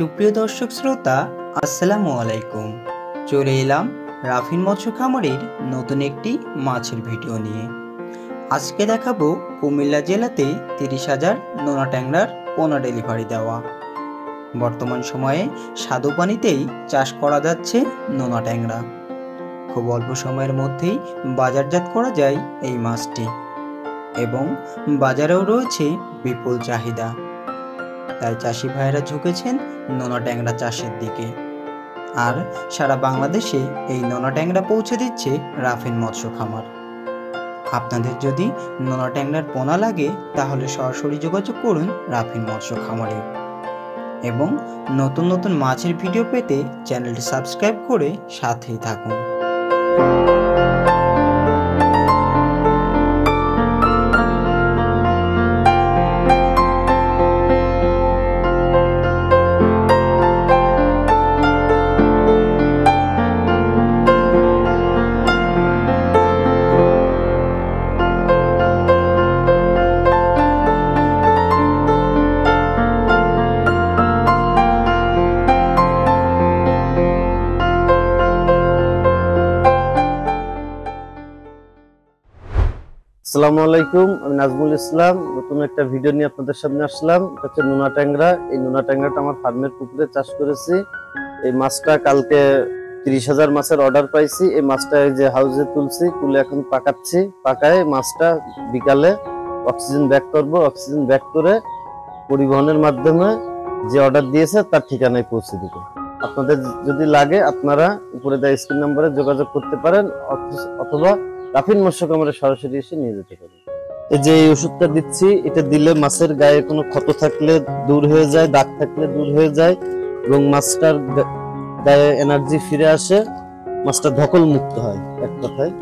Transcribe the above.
সুপ্রিয় দর্শক শ্রোতা, আসসালামু আলাইকুম। চলে এলাম রাফিন মৎস্য খামারের নতুন একটি মাছের ভিডিও নিয়ে। আজকে দেখাবো কুমিল্লা জেলাতে 30,000 নোনা ট্যাংরার পোনা ডেলিভারি দেওয়া। বর্তমান সময়ে স্বাদু পানিতেই চাষ করা যাচ্ছে নোনা ট্যাংরা। খুব অল্প সময়ের মধ্যেই বাজারজাত করা যায় এই মাছটি এবং বাজারেও রয়েছে বিপুল চাহিদা। তাই চাষি ভাইয়েরা ঝুঁকেছেন নোনা ট্যাংরা চাষের দিকে। আর সারা বাংলাদেশে এই নোনা ট্যাংরা পৌঁছে দিচ্ছে রাফিন মৎস্য খামার। আপনাদের যদি নোনা ট্যাংরার পোনা লাগে তাহলে সরাসরি যোগাযোগ করুন রাফিন মৎস্য খামারে এবং নতুন নতুন মাছের ভিডিও পেতে চ্যানেলটি সাবস্ক্রাইব করে সাথেই থাকুন। আসসালামু আলাইকুম, আমি নাজমুল ইসলাম। নতুন একটা ভিডিও নিয়ে আপনাদের সামনে আসলাম। এটা হচ্ছে নোনা ট্যাংরা। এই নোনা ট্যাংরাটা আমার ফার্মের পুকুরে চাষ করেছি। এই মাছটা কালকে 30,000 মাছের অর্ডার পাইছি। এই মাছটা এই যে হাউজে তুলছি, তুলে এখন পাকাচ্ছি। পাকায় মাছটা বিকালে অক্সিজেন ব্যাক করব। অক্সিজেন ব্যাক করে পরিবহনের মাধ্যমে যে অর্ডার দিয়েছে তার ঠিকানায় পৌঁছে দিব। আপনাদের যদি লাগে আপনারা উপরে দেওয়া স্ক্রিন নম্বরে যোগাযোগ করতে পারেন অথবা রাফিন মৎস্য খামারে সরাসরি এসে নিয়ে যেতে পারেন। এই যে এই ওষুধটা দিচ্ছি, এটা দিলে মাছের গায়ে কোনো ক্ষত থাকলে দূর হয়ে যায়, দাগ থাকলে দূর হয়ে যায় এবং মাছটার গায়ে এনার্জি ফিরে আসে, মাছটা ধকল মুক্ত হয় এক কথায়।